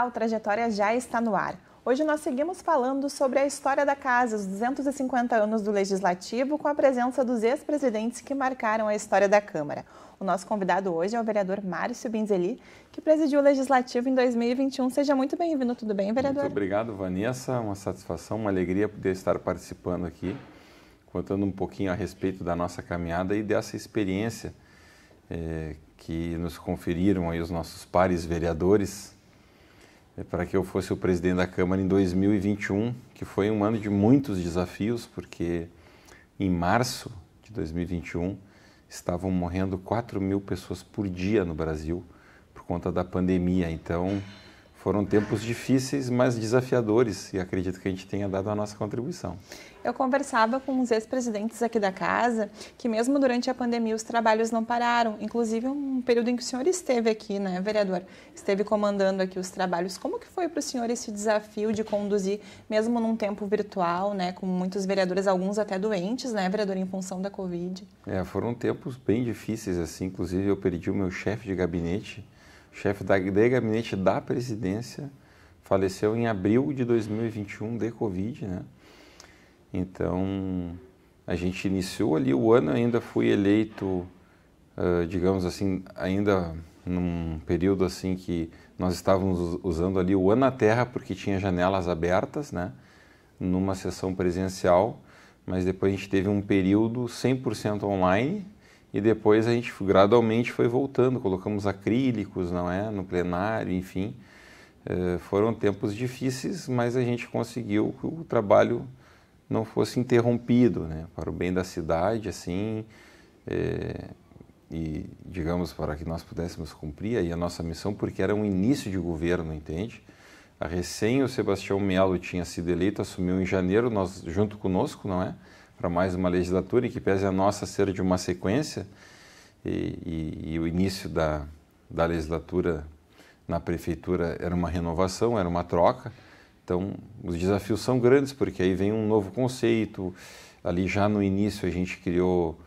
Olá, o Trajetória já está no ar. Hoje nós seguimos falando sobre a história da casa, os 250 anos do Legislativo, com a presença dos ex-presidentes que marcaram a história da Câmara. O nosso convidado hoje é o vereador Márcio Binzeli, que presidiu o Legislativo em 2021. Seja muito bem-vindo, tudo bem, vereador? Muito obrigado, Vanessa. Uma satisfação, uma alegria poder estar participando aqui, contando um pouquinho a respeito da nossa caminhada e dessa experiência que nos conferiram aí os nossos pares vereadores para que eu fosse o presidente da Câmara em 2021, que foi um ano de muitos desafios, porque em março de 2021 estavam morrendo 4.000 pessoas por dia no Brasil por conta da pandemia. Então foram tempos difíceis, mas desafiadores, e acredito que a gente tenha dado a nossa contribuição. Eu conversava com os ex-presidentes aqui da casa, que mesmo durante a pandemia os trabalhos não pararam, inclusive um período em que o senhor esteve aqui, né, vereador? Esteve comandando aqui os trabalhos. Como que foi para o senhor esse desafio de conduzir, mesmo num tempo virtual, né, com muitos vereadores, alguns até doentes, né, vereador, em função da Covid? Foram tempos bem difíceis, assim, inclusive eu perdi o meu chefe de gabinete, o chefe de gabinete da presidência, faleceu em abril de 2021 de Covid, né? Então, a gente iniciou ali o ano, ainda fui eleito, digamos assim, ainda num período assim que nós estávamos usando ali o Ano na Terra, porque tinha janelas abertas, né? Numa sessão presencial, mas depois a gente teve um período 100% online e depois a gente gradualmente foi voltando, colocamos acrílicos, não é? No plenário, enfim. Foram tempos difíceis, mas a gente conseguiu que o trabalho não fosse interrompido, né, para o bem da cidade, assim, e, digamos, para que nós pudéssemos cumprir aí a nossa missão, porque era um início de governo, entende? O Sebastião Melo tinha sido eleito, assumiu em janeiro, nós, junto conosco, não é? Para mais uma legislatura, em que pese a nossa ser de uma sequência, e o início da legislatura na prefeitura era uma renovação, era uma troca. Então, os desafios são grandes, porque aí vem um novo conceito. Ali já no início a gente criou,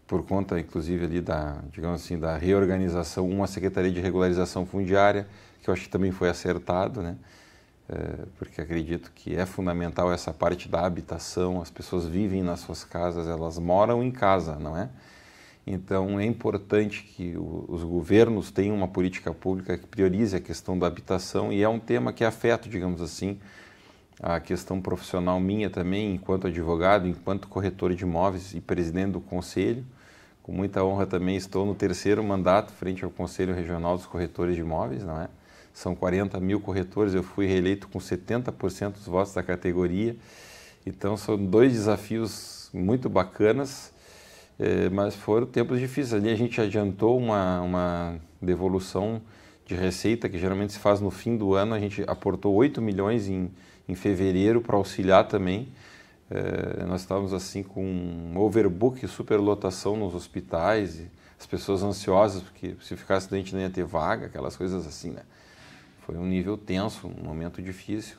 por conta inclusive ali da, digamos assim, da reorganização, uma Secretaria de Regularização Fundiária, que eu acho que também foi acertado, né? Porque acredito que é fundamental essa parte da habitação, as pessoas vivem nas suas casas, elas moram em casa, não é? Então, é importante que os governos tenham uma política pública que priorize a questão da habitação, e é um tema que afeta, digamos assim, a questão profissional minha também, enquanto advogado, enquanto corretor de imóveis e presidente do Conselho. Com muita honra também estou no 3º mandato frente ao Conselho Regional dos Corretores de Imóveis, não é? São 40.000 corretores, eu fui reeleito com 70% dos votos da categoria. Então, são 2 desafios muito bacanas, mas foram tempos difíceis. Ali a gente adiantou uma devolução de receita que geralmente se faz no fim do ano. A gente aportou 8 milhões em fevereiro para auxiliar também. Nós estávamos assim com um overbook, superlotação nos hospitais, e as pessoas ansiosas porque se ficasse doente não ia ter vaga, aquelas coisas assim, né? Foi um nível tenso, um momento difícil.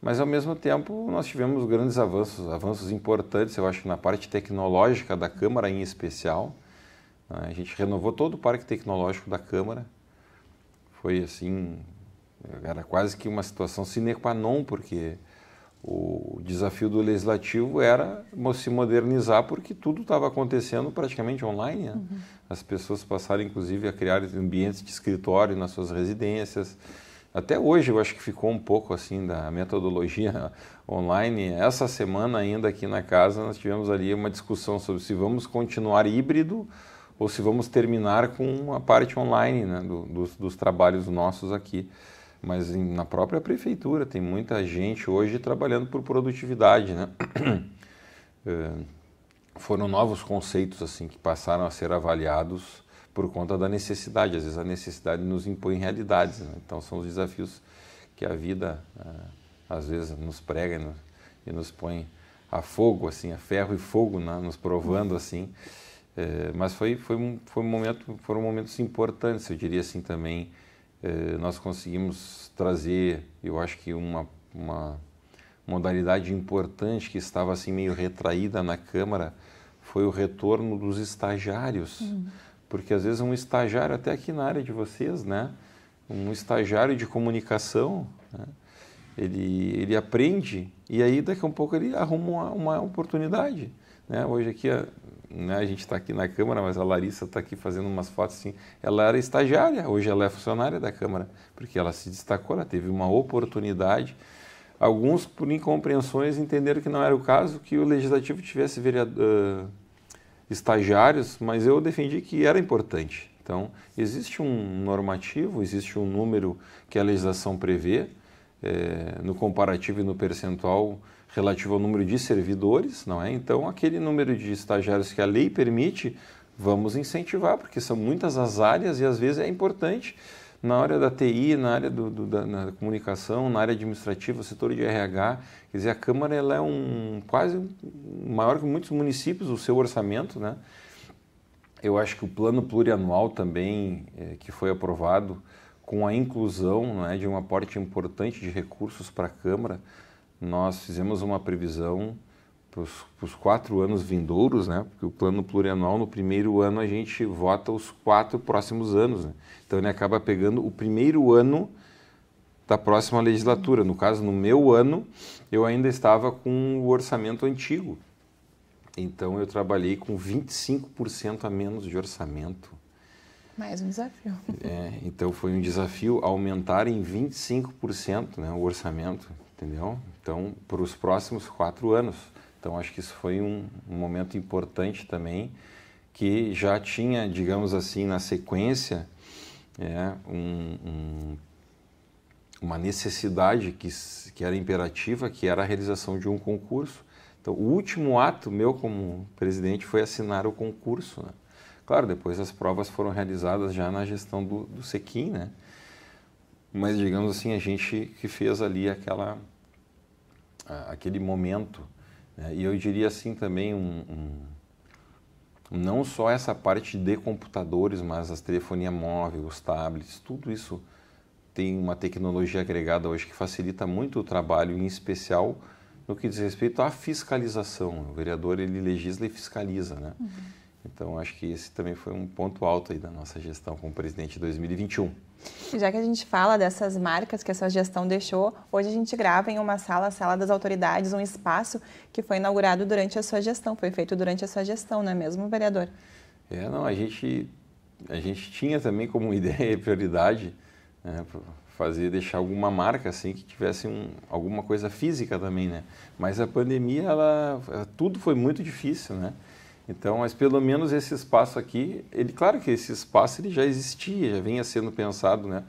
Mas, ao mesmo tempo, nós tivemos grandes avanços importantes, eu acho que na parte tecnológica da Câmara em especial. A gente renovou todo o parque tecnológico da Câmara. Foi assim, era quase que uma situação sine qua non, porque o desafio do Legislativo era se modernizar, porque tudo estava acontecendo praticamente online, né? As pessoas passaram, inclusive, a criar ambientes de escritório nas suas residências. Até hoje eu acho que ficou um pouco assim da metodologia online. Essa semana ainda aqui na casa nós tivemos ali uma discussão sobre se vamos continuar híbrido ou se vamos terminar com a parte online, né, dos trabalhos nossos aqui. Mas na própria prefeitura tem muita gente hoje trabalhando por produtividade, né? Foram novos conceitos assim que passaram a ser avaliados por conta da necessidade. Às vezes a necessidade nos impõe realidades, né? Então são os desafios que a vida às vezes nos prega e nos põe a fogo, assim, a ferro e fogo, né? Nos provando assim. Mas foram momentos importantes, eu diria assim também. Nós conseguimos trazer, eu acho que uma modalidade importante que estava assim meio retraída na Câmara foi o retorno dos estagiários. Porque às vezes um estagiário, até aqui na área de vocês, né, um estagiário de comunicação, né? Ele aprende e aí daqui a um pouco ele arruma uma oportunidade, né? Hoje aqui, né, a gente está aqui na Câmara, mas a Larissa está aqui fazendo umas fotos assim. Ela era estagiária, hoje ela é funcionária da Câmara, porque ela se destacou, ela teve uma oportunidade. Alguns, por incompreensões, entenderam que não era o caso, que o Legislativo tivesse estagiários, mas eu defendi que era importante. Então, existe um normativo, existe um número que a legislação prevê, no comparativo e no percentual relativo ao número de servidores, não é? Então, aquele número de estagiários que a lei permite, vamos incentivar, porque são muitas as áreas e às vezes é importante. Na área da TI, na área da comunicação, na área administrativa, setor de RH, quer dizer, a Câmara ela é quase maior que muitos municípios, o seu orçamento, né? Eu acho que o plano plurianual também, que foi aprovado, com a inclusão, né, de um aporte importante de recursos para a Câmara, nós fizemos uma previsão para os 4 anos vindouros, né? Porque o plano plurianual, no primeiro ano, a gente vota os 4 próximos anos, né? Então, ele acaba pegando o primeiro ano da próxima legislatura. No caso, no meu ano, eu ainda estava com o orçamento antigo. Então, eu trabalhei com 25% a menos de orçamento. Mais um desafio. Então, foi um desafio aumentar em 25%, né, o orçamento, entendeu? Então, para os próximos 4 anos. Então, acho que isso foi um momento importante também, que já tinha, digamos assim, na sequência, uma necessidade que era imperativa, que era a realização de um concurso. Então, o último ato meu como presidente foi assinar o concurso, né? Claro, depois as provas foram realizadas já na gestão do Sequim, né? Mas, digamos assim, a gente que fez ali aquele momento, né? E eu diria assim também, não só essa parte de computadores, mas as telefonia móvel, os tablets, tudo isso tem uma tecnologia agregada hoje que facilita muito o trabalho, em especial no que diz respeito à fiscalização. O vereador, ele legisla e fiscaliza, né? Uhum. Então, acho que esse também foi um ponto alto aí da nossa gestão como presidente de 2021. Já que a gente fala dessas marcas que essa gestão deixou, hoje a gente grava em uma sala, a Sala das Autoridades, um espaço que foi inaugurado durante a sua gestão, foi feito durante a sua gestão, não é mesmo, vereador? Não, a gente tinha também como ideia e prioridade, né, deixar alguma marca assim que tivesse alguma coisa física também, né? Mas a pandemia, tudo foi muito difícil, né? Então, mas pelo menos esse espaço aqui, claro que esse espaço ele já existia, já vinha sendo pensado, né,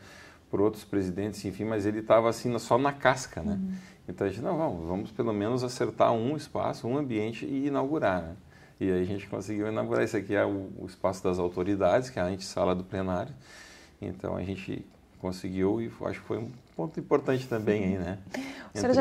por outros presidentes, enfim, mas ele estava assim só na casca, né? Uhum. Então a gente, vamos pelo menos acertar um espaço, um ambiente e inaugurar, né? E aí a gente conseguiu inaugurar. Esse aqui é o espaço das autoridades, que é a antessala do plenário. Então a gente conseguiu e acho que foi um ponto importante também aí, né? O senhor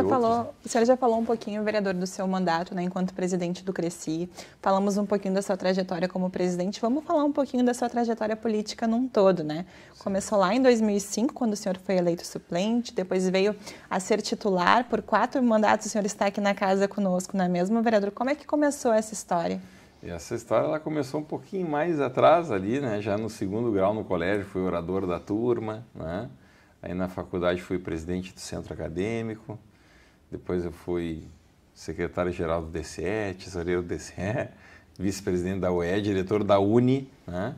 já falou um pouquinho, vereador, do seu mandato, né, enquanto presidente do Cresci. Falamos um pouquinho da sua trajetória como presidente. Vamos falar um pouquinho da sua trajetória política num todo, né? Sim. Começou lá em 2005, quando o senhor foi eleito suplente, depois veio a ser titular. Por 4 mandatos o senhor está aqui na casa conosco, não é mesmo, vereador? Como é que começou essa história? Essa história ela começou um pouquinho mais atrás ali, né? Já no 2º grau no colégio, fui orador da turma, né? Aí na faculdade fui presidente do centro acadêmico, depois eu fui secretário-geral do DCE, tesoureiro do DCE, vice-presidente da UE, diretor da UNE, né?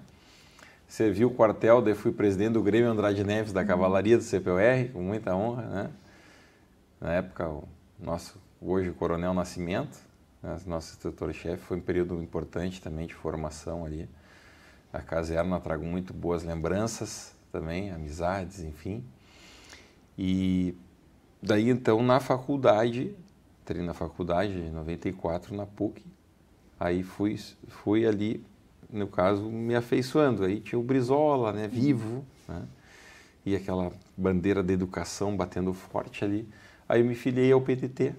Servi o quartel, daí fui presidente do Grêmio Andrade Neves da Cavalaria do CPUR, com muita honra, né? Na época, hoje o Coronel Nascimento, né? Nosso instrutor-chefe, foi um período importante também de formação ali. A caserna trago muito boas lembranças também, amizades, enfim. E daí, então, na faculdade, entrei na faculdade em 94, na PUC, aí fui ali, no caso, me afeiçoando. Aí tinha o Brizola, né, vivo, né, e aquela bandeira da educação batendo forte ali. Aí eu me filiei ao PTT.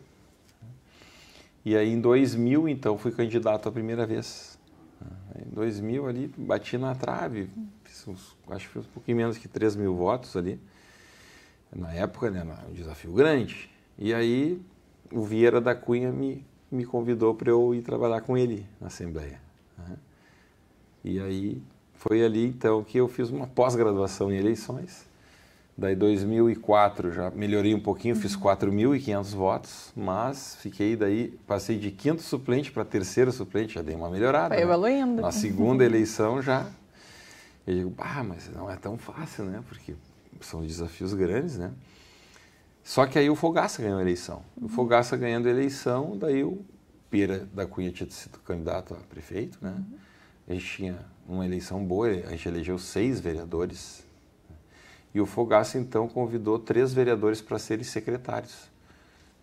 E aí, em 2000, então, fui candidato a primeira vez. Em 2000, ali, bati na trave, acho que foi um pouquinho menos que 3 mil votos ali. Na época, né, um desafio grande. E aí, o Vieira da Cunha me convidou para eu ir trabalhar com ele na Assembleia, né? E aí, foi ali, então, que eu fiz uma pós-graduação em eleições. Daí 2004 já melhorei um pouquinho, fiz 4.500 votos, mas passei de quinto suplente para terceiro suplente, já dei uma melhorada. Foi evoluindo. Na segunda eleição já, eu digo, mas não é tão fácil, né? Porque são desafios grandes, né? Só que aí o Fogaça ganhou a eleição. O Fogaça ganhando a eleição, daí o Pera da Cunha tinha sido candidato a prefeito, né? A gente tinha uma eleição boa, a gente elegeu 6 vereadores. E o Fogaça, então, convidou 3 vereadores para serem secretários.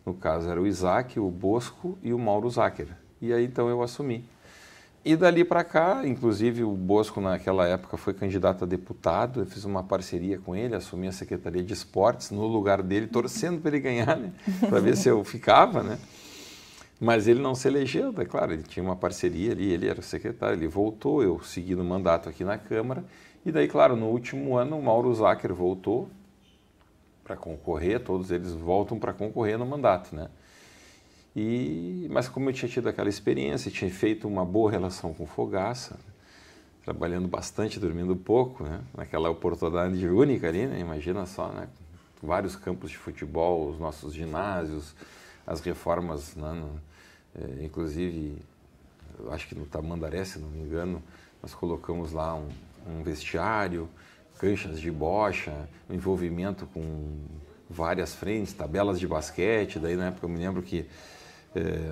No caso, era o Isaac, o Bosco e o Mauro Zacher. E aí, então, eu assumi. E dali para cá, inclusive, o Bosco, naquela época, foi candidato a deputado. Eu fiz uma parceria com ele, assumi a Secretaria de Esportes no lugar dele, torcendo para ele ganhar, né? Para ver se eu ficava, né? Mas ele não se elegeu, é claro, ele tinha uma parceria ali, ele era secretário, ele voltou, eu segui no mandato aqui na Câmara, e daí, claro, no último ano o Mauro Zacher voltou para concorrer, todos eles voltam para concorrer no mandato, né? Mas como eu tinha tido aquela experiência, tinha feito uma boa relação com o Fogaça, trabalhando bastante, dormindo pouco, né? Naquela oportunidade única ali, né? Imagina só, né? Vários campos de futebol, os nossos ginásios, as reformas, né? Inclusive, eu acho que no Tamandaré, se não me engano, nós colocamos lá um vestiário, canchas de bocha, um envolvimento com várias frentes, tabelas de basquete. Daí na época eu me lembro que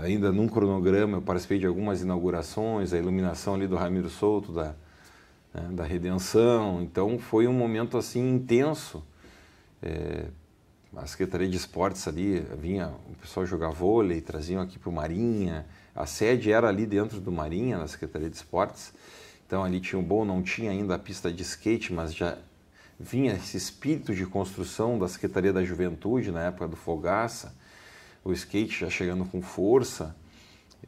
ainda num cronograma eu participei de algumas inaugurações, a iluminação ali do Ramiro Souto, da Redenção. Então foi um momento assim intenso. A Secretaria de Esportes ali, vinha o pessoal jogar vôlei, traziam aqui para o Marinha. A sede era ali dentro do Marinha, na Secretaria de Esportes. Então ali tinha não tinha ainda a pista de skate, mas já vinha esse espírito de construção da Secretaria da Juventude, na época do Fogaça. O skate já chegando com força.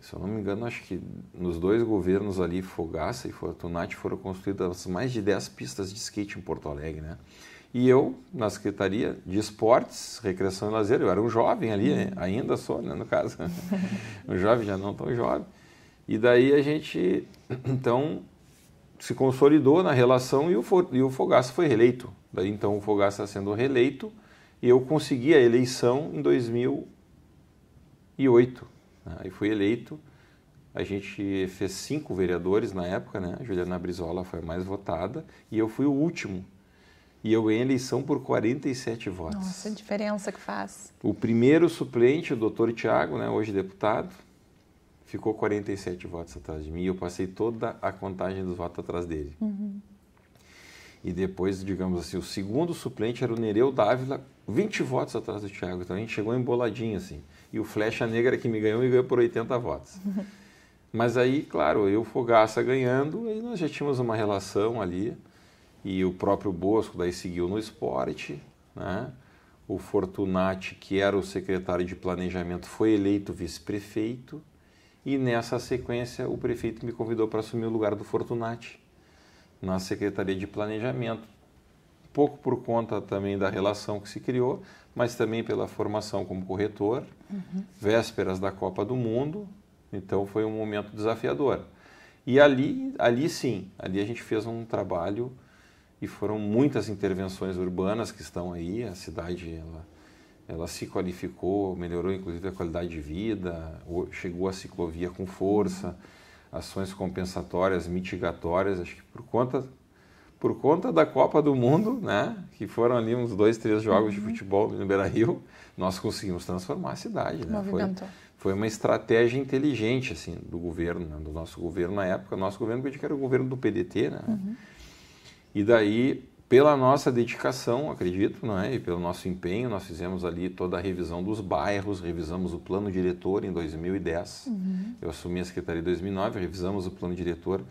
Se eu não me engano, acho que nos 2 governos ali, Fogaça e Fortunati, foram construídas mais de 10 pistas de skate em Porto Alegre, né? E eu, na Secretaria de Esportes, Recreação e Lazer, eu era um jovem ali, ainda sou, né, no caso, um jovem, já não tão jovem. E daí a gente, então, se consolidou na relação e o Fogaça foi reeleito. Daí, então, o Fogaça sendo reeleito, e eu consegui a eleição em 2008. Aí fui eleito, a gente fez 5 vereadores na época, né? A Juliana Brizola foi a mais votada, e eu fui o último. E eu ganhei a eleição por 47 votos. Nossa, a diferença que faz. O primeiro suplente, o doutor Tiago, né, hoje deputado, ficou 47 votos atrás de mim. E eu passei toda a contagem dos votos atrás dele. E depois, digamos assim, o segundo suplente era o Nereu Dávila, 20 votos atrás do Tiago. Então a gente chegou emboladinho assim. E o Flecha Negra que me ganhou por 80 votos. Mas aí, claro, eu, Fogaça ganhando, aí nós já tínhamos uma relação ali. E o próprio Bosco daí seguiu no esporte, né? O Fortunati, que era o secretário de planejamento, foi eleito vice-prefeito. E nessa sequência o prefeito me convidou para assumir o lugar do Fortunati na Secretaria de Planejamento. Pouco por conta também da relação que se criou, mas também pela formação como corretor, vésperas da Copa do Mundo. Então foi um momento desafiador. E ali sim, ali a gente fez um trabalho. E foram muitas intervenções urbanas que estão aí. A cidade ela se qualificou, melhorou inclusive a qualidade de vida, chegou a ciclovia com força, ações compensatórias, mitigatórias. Acho que por conta da Copa do Mundo, né, que foram ali uns 2, 3 jogos de futebol no Beira-Rio, nós conseguimos transformar a cidade. Né? Foi uma estratégia inteligente assim, do governo, né, do nosso governo na época. Nosso governo, que era o governo do PDT, né? E daí, pela nossa dedicação, acredito, não é? E pelo nosso empenho, nós fizemos ali toda a revisão dos bairros, revisamos o plano diretor em 2010. Eu assumi a Secretaria em 2009, revisamos o plano diretor.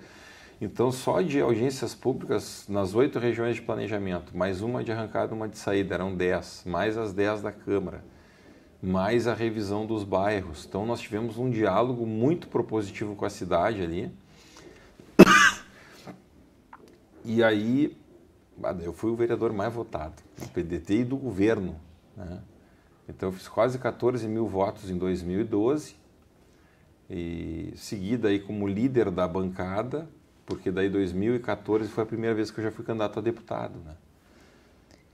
Então, só de audiências públicas nas 8 regiões de planejamento, mais uma de arrancada, uma de saída, eram 10, mais as 10 da Câmara, mais a revisão dos bairros. Então, nós tivemos um diálogo muito propositivo com a cidade ali. E aí, eu fui o vereador mais votado do PDT e do governo, né? Então, eu fiz quase 14 mil votos em 2012 e segui daí como líder da bancada, porque daí 2014 foi a primeira vez que eu já fui candidato a deputado, né?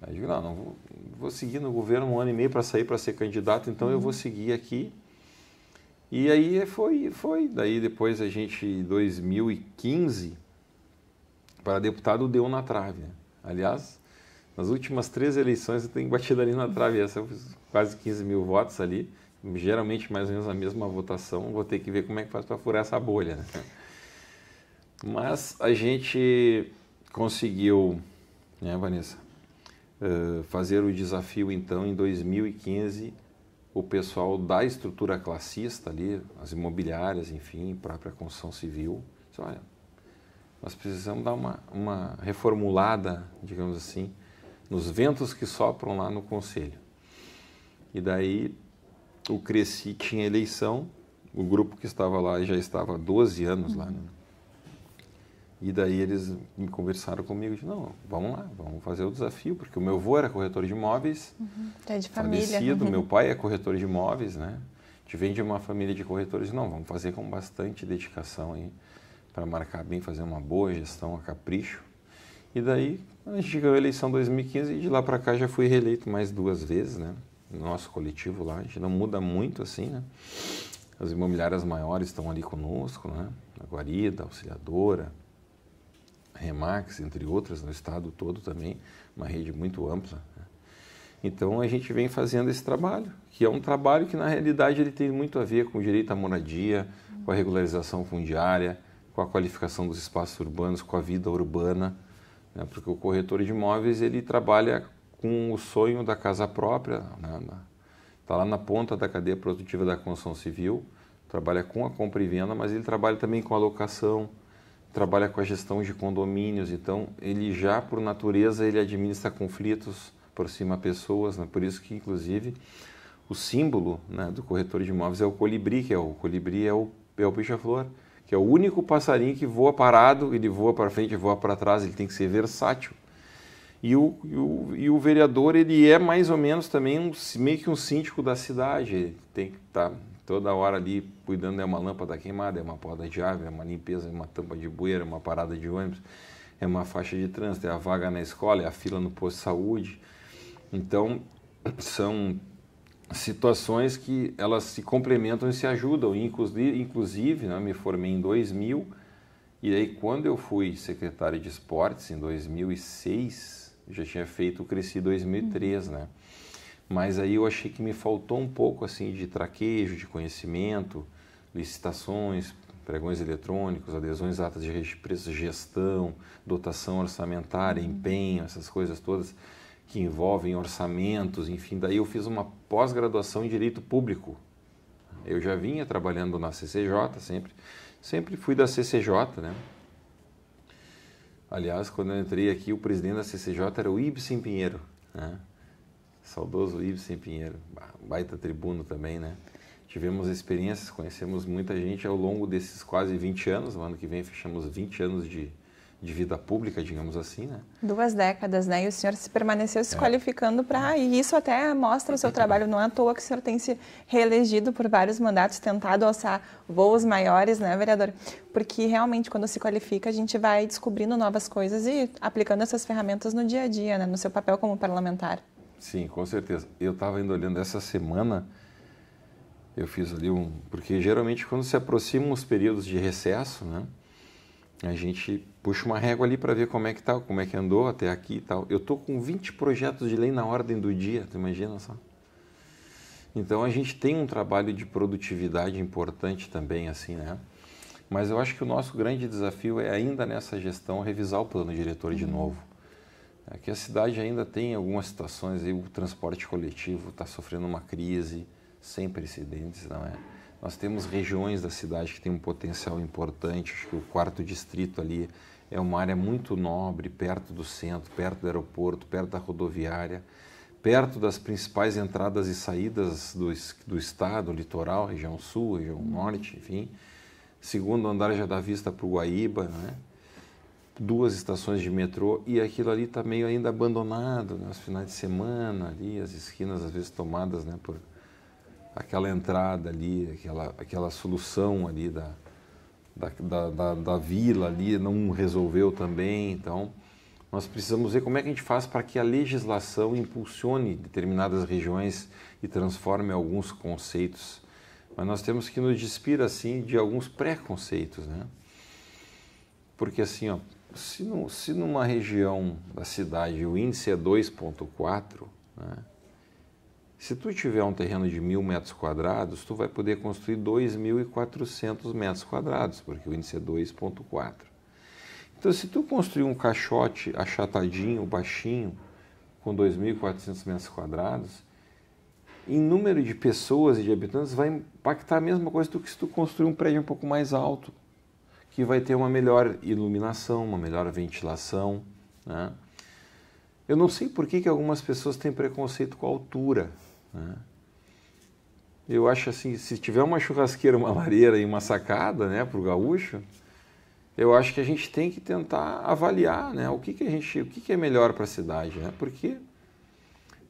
Aí eu digo, não vou seguir no governo 1 ano e meio para sair para ser candidato, então eu vou seguir aqui. E aí foi. Daí depois a gente, em 2015, para deputado deu na trave, né? Aliás, nas últimas 3 eleições eu tenho batido ali na trave, essa eu fiz quase 15 mil votos ali, geralmente mais ou menos a mesma votação, vou ter que ver como é que faz para furar essa bolha, né? Mas a gente conseguiu, né, Vanessa, fazer o desafio então em 2015, o pessoal da estrutura classista ali, as imobiliárias, enfim, própria construção civil, disse, olha, nós precisamos dar uma reformulada, digamos assim, nos ventos que sopram lá no Conselho. E daí o Cresci tinha eleição, o grupo que estava lá já estava há 12 anos lá, né? E daí eles me conversaram comigo, de não, vamos lá, vamos fazer o desafio, porque o meu avô era corretor de imóveis, É de família. Falecido, meu pai é corretor de imóveis, né? A gente vem de uma família de corretores, não, vamos fazer com bastante dedicação aí, para marcar bem, fazer uma boa gestão a capricho. E daí a gente ganhou a eleição em 2015 e de lá para cá já fui reeleito mais 2 vezes, né? No nosso coletivo lá, a gente não muda muito assim, né? As imobiliárias maiores estão ali conosco, né? A Guarida, a Auxiliadora, a Remax, entre outras, no estado todo também, uma rede muito ampla, né? Então a gente vem fazendo esse trabalho, que é um trabalho que na realidade ele tem muito a ver com o direito à moradia, com a regularização fundiária, com a qualificação dos espaços urbanos, com a vida urbana, né? Porque o corretor de imóveis ele trabalha com o sonho da casa própria, né? Está lá na ponta da cadeia produtiva da construção civil, trabalha com a compra e venda, mas ele trabalha também com a locação, trabalha com a gestão de condomínios, então ele já por natureza ele administra conflitos, aproxima pessoas, né? Por isso que inclusive o símbolo, né, do corretor de imóveis é o colibri, que é o colibri é o beija-flor, que é o único passarinho que voa parado, ele voa para frente, voa para trás, ele tem que ser versátil. E o vereador ele é mais ou menos também meio que um síndico da cidade, ele tem que estar toda hora ali cuidando, é uma lâmpada queimada, é uma poda de árvore, é uma limpeza, é uma tampa de bueira, é uma parada de ônibus, é uma faixa de trânsito, é a vaga na escola, é a fila no posto de saúde. Então, são situações que elas se complementam e se ajudam. Inclusive, né, eu me formei em 2000, e aí quando eu fui secretário de esportes, em 2006, eu já tinha feito o Cresci 2003, né? Mas aí eu achei que me faltou um pouco assim de traquejo, de conhecimento, licitações, pregões eletrônicos, adesões, atas de preço, gestão, dotação orçamentária, empenho, essas coisas todas que envolvem orçamentos, enfim. Daí eu fiz uma pós-graduação em Direito Público. Eu já vinha trabalhando na CCJ sempre fui da CCJ, né? Aliás, quando eu entrei aqui, o presidente da CCJ era o Ibsen Pinheiro, né? Saudoso Ibsen Pinheiro, baita tribuno também, né? Tivemos experiências, conhecemos muita gente ao longo desses quase 20 anos, no ano que vem fechamos 20 anos de vida pública, digamos assim, né? 2 décadas, né? E o senhor se permaneceu se qualificando para... E isso até mostra o seu trabalho. Não é à toa que o senhor tem se reelegido por vários mandatos, tentado alçar voos maiores, né, vereador? Porque realmente, quando se qualifica, a gente vai descobrindo novas coisas e aplicando essas ferramentas no dia a dia, né? No seu papel como parlamentar. Sim, com certeza. Eu estava indo olhando essa semana, eu fiz ali porque geralmente quando se aproximam os períodos de recesso, né? A gente puxa uma régua ali para ver como é que tá, como é que andou até aqui e tal. Eu tô com 20 projetos de lei na ordem do dia, tu imagina só? Então a gente tem um trabalho de produtividade importante também, assim, né? Mas eu acho que o nosso grande desafio é ainda nessa gestão revisar o plano diretor de novo. É que a cidade ainda tem algumas situações, aí o transporte coletivo está sofrendo uma crise sem precedentes, não é? Nós temos regiões da cidade que tem um potencial importante, acho que o 4º distrito ali é uma área muito nobre, perto do centro, perto do aeroporto, perto da rodoviária, perto das principais entradas e saídas do estado, litoral, região sul, região norte, enfim. Segundo andar já dá vista para o Guaíba, né? 2 estações de metrô e aquilo ali está meio ainda abandonado, né? Nos finais de semana ali, as esquinas às vezes tomadas, né, por aquela entrada ali, aquela solução ali da vila ali não resolveu também, então Nós precisamos ver como é que a gente faz para que a legislação impulsione determinadas regiões e transforme alguns conceitos. Mas nós temos que nos despir, assim, de alguns preconceitos, né? Porque, assim, ó, se numa região da cidade o índice é 2,4, né? Se tu tiver um terreno de 1.000 metros quadrados, tu vai poder construir 2.400 metros quadrados, porque o índice é 2,4. Então, se tu construir um caixote achatadinho, baixinho, com 2.400 metros quadrados, em número de pessoas e de habitantes vai impactar a mesma coisa do que se tu construir um prédio um pouco mais alto, que vai ter uma melhor iluminação, uma melhor ventilação, né? Eu não sei por que algumas pessoas têm preconceito com a altura, né? Eu acho assim, se tiver uma churrasqueira, uma lareira e uma sacada, né, para o gaúcho, eu acho que a gente tem que tentar avaliar, né, o que é melhor para a cidade, né? Porque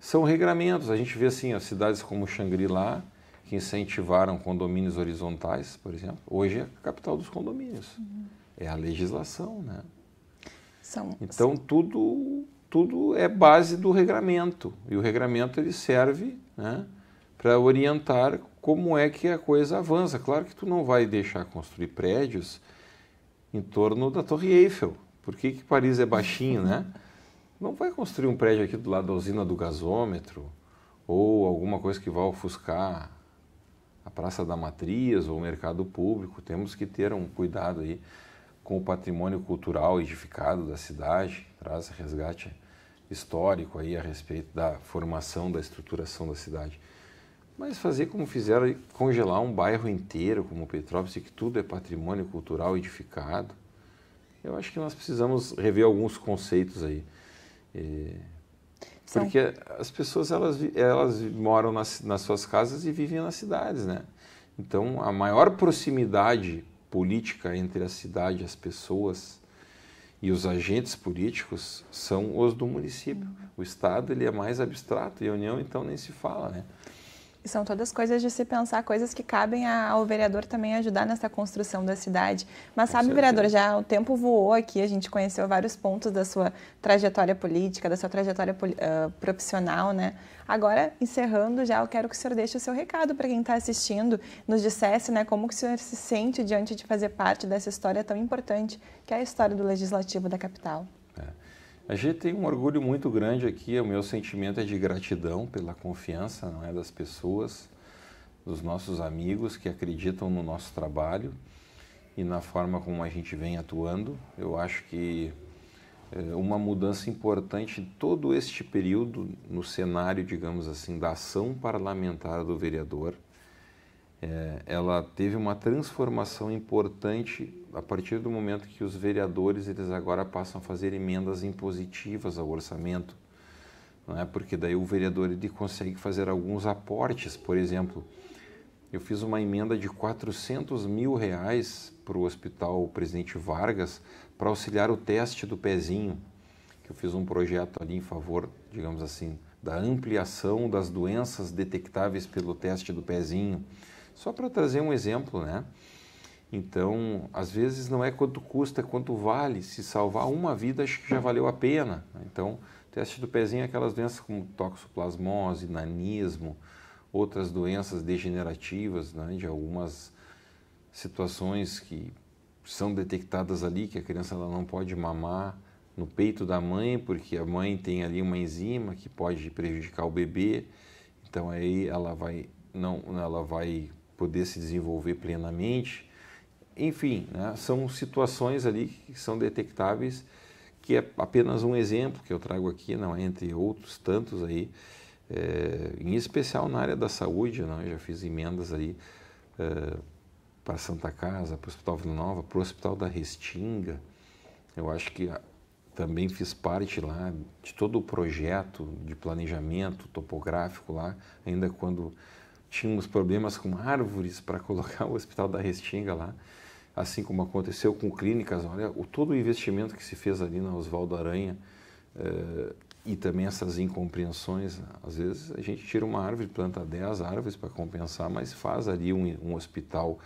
são regramentos. A gente vê assim, as cidades como Xangri-Lá, que incentivaram condomínios horizontais, por exemplo, hoje é a capital dos condomínios. É a legislação, né? Então tudo é base do regramento, e o regramento ele serve, né, para orientar como é que a coisa avança. Claro que tu não vai deixar construir prédios em torno da Torre Eiffel. Por que Paris é baixinho, né? Não vai construir um prédio aqui do lado da usina do gasômetro, ou alguma coisa que vá ofuscar a Praça da Matriz ou o mercado público. Temos que ter um cuidado aí com o patrimônio cultural edificado da cidade, traz resgate histórico aí a respeito da formação, da estruturação da cidade. Mas fazer como fizeram, congelar um bairro inteiro como Petrópolis, que tudo é patrimônio cultural edificado, eu acho que nós precisamos rever alguns conceitos aí. Porque as pessoas elas moram nas suas casas e vivem nas cidades, né? Então, a maior proximidade política entre a cidade e as pessoas e os agentes políticos são os do município. O Estado ele é mais abstrato e a União, então, nem se fala, né? E são todas coisas de se pensar, coisas que cabem ao vereador também ajudar nessa construção da cidade. Mas sabe, vereador, já o tempo voou aqui, a gente conheceu vários pontos da sua trajetória política, da sua trajetória profissional, né? Agora, encerrando já, eu quero que o senhor deixe o seu recado para quem está assistindo, nos dissesse, né, como que o senhor se sente diante de fazer parte dessa história tão importante, que é a história do Legislativo da capital. A gente tem um orgulho muito grande aqui, o meu sentimento é de gratidão pela confiança, não é, das pessoas, dos nossos amigos que acreditam no nosso trabalho e na forma como a gente vem atuando. Eu acho que uma mudança importante em todo este período no cenário, digamos assim, da ação parlamentar do vereador, ela teve uma transformação importante a partir do momento que os vereadores eles agora passam a fazer emendas impositivas ao orçamento, não é? Porque daí o vereador ele consegue fazer alguns aportes. Por exemplo, eu fiz uma emenda de R$400 mil para o Hospital Presidente Vargas para auxiliar o teste do pezinho, que eu fiz um projeto ali em favor, digamos assim, da ampliação das doenças detectáveis pelo teste do pezinho. Só para trazer um exemplo, né? Então, às vezes não é quanto custa, é quanto vale. Se salvar uma vida, acho que já valeu a pena. Então, o teste do pezinho é aquelas doenças como toxoplasmose, nanismo, outras doenças degenerativas, né? De algumas situações que são detectadas ali, que a criança ela não pode mamar no peito da mãe, porque a mãe tem ali uma enzima que pode prejudicar o bebê. Então, aí ela vai poder se desenvolver plenamente. Enfim, né, são situações ali que são detectáveis, que é apenas um exemplo que eu trago aqui, não é, entre outros tantos aí, em especial na área da saúde, não, eu já fiz emendas aí para a Santa Casa, para o Hospital Vila Nova, para o Hospital da Restinga. Eu acho que também fiz parte lá de todo o projeto de planejamento topográfico lá, ainda quando tínhamos problemas com árvores para colocar o Hospital da Restinga lá, assim como aconteceu com clínicas. Olha, todo o investimento que se fez ali na Oswaldo Aranha e também essas incompreensões. Às vezes a gente tira uma árvore, planta 10 árvores para compensar, mas faz ali um hospital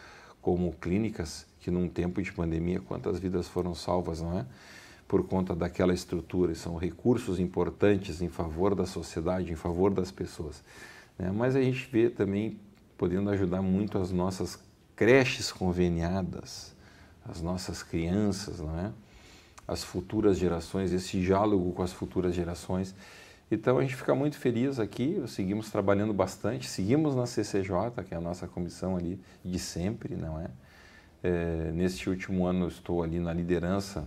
como clínicas, que num tempo de pandemia, quantas vidas foram salvas, não é? por conta daquela estrutura, são recursos importantes em favor da sociedade, em favor das pessoas, né? Mas a gente vê também podendo ajudar muito as nossas creches conveniadas, as nossas crianças, não é? As futuras gerações, esse diálogo com as futuras gerações. Então a gente fica muito feliz aqui, seguimos trabalhando bastante, seguimos na CCJ, que é a nossa comissão ali de sempre, não é? Neste último ano eu estou ali na liderança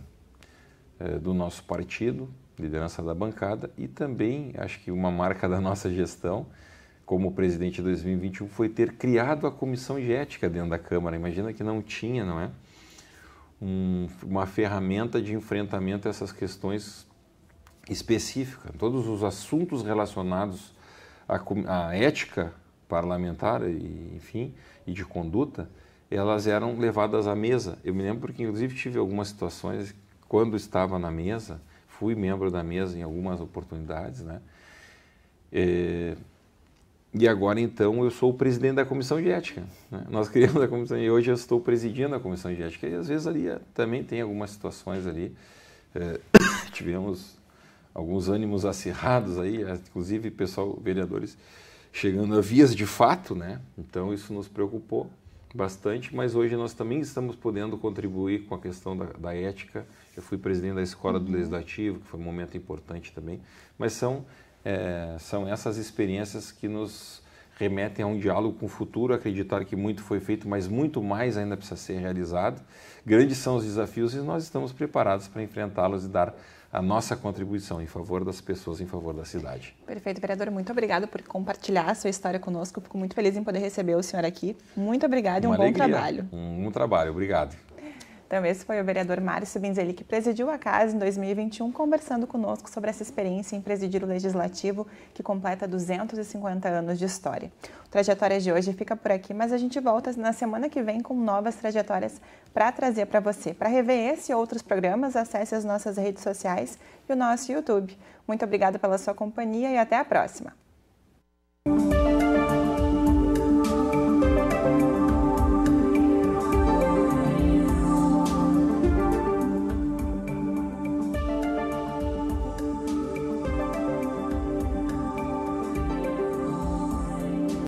do nosso partido, liderança da bancada, e também acho que uma marca da nossa gestão, como presidente de 2021, foi ter criado a comissão de ética dentro da Câmara. Imagina que não tinha, não é? Uma ferramenta de enfrentamento a essas questões específicas. Todos os assuntos relacionados à ética parlamentar e, enfim, e de conduta, elas eram levadas à mesa. Eu me lembro que, inclusive, tive algumas situações, quando estava na mesa, fui membro da mesa em algumas oportunidades, né? E agora, então, eu sou o presidente da Comissão de Ética, né? Nós criamos a Comissão e hoje eu estou presidindo a Comissão de Ética. E, às vezes, ali também tem algumas situações ali. Tivemos alguns ânimos acirrados aí, inclusive, pessoal, vereadores, chegando a vias de fato, né? Então, isso nos preocupou bastante, mas hoje nós também estamos podendo contribuir com a questão da ética. Eu fui presidente da Escola do Legislativo, que foi um momento importante também, mas são essas experiências que nos remetem a um diálogo com o futuro, acreditar que muito foi feito, mas muito mais ainda precisa ser realizado. Grandes são os desafios e nós estamos preparados para enfrentá-los e dar a nossa contribuição em favor das pessoas, em favor da cidade. Perfeito, vereador. Muito obrigado por compartilhar a sua história conosco. Fico muito feliz em poder receber o senhor aqui. Muito obrigado e um bom trabalho. Um trabalho, obrigado. Então, esse foi o vereador Márcio Binzeli, que presidiu a casa em 2021, conversando conosco sobre essa experiência em presidir o Legislativo, que completa 250 anos de história. O Trajetória de hoje fica por aqui, mas a gente volta na semana que vem com novas trajetórias para trazer para você. Para rever esse e outros programas, acesse as nossas redes sociais e o nosso YouTube. Muito obrigada pela sua companhia e até a próxima!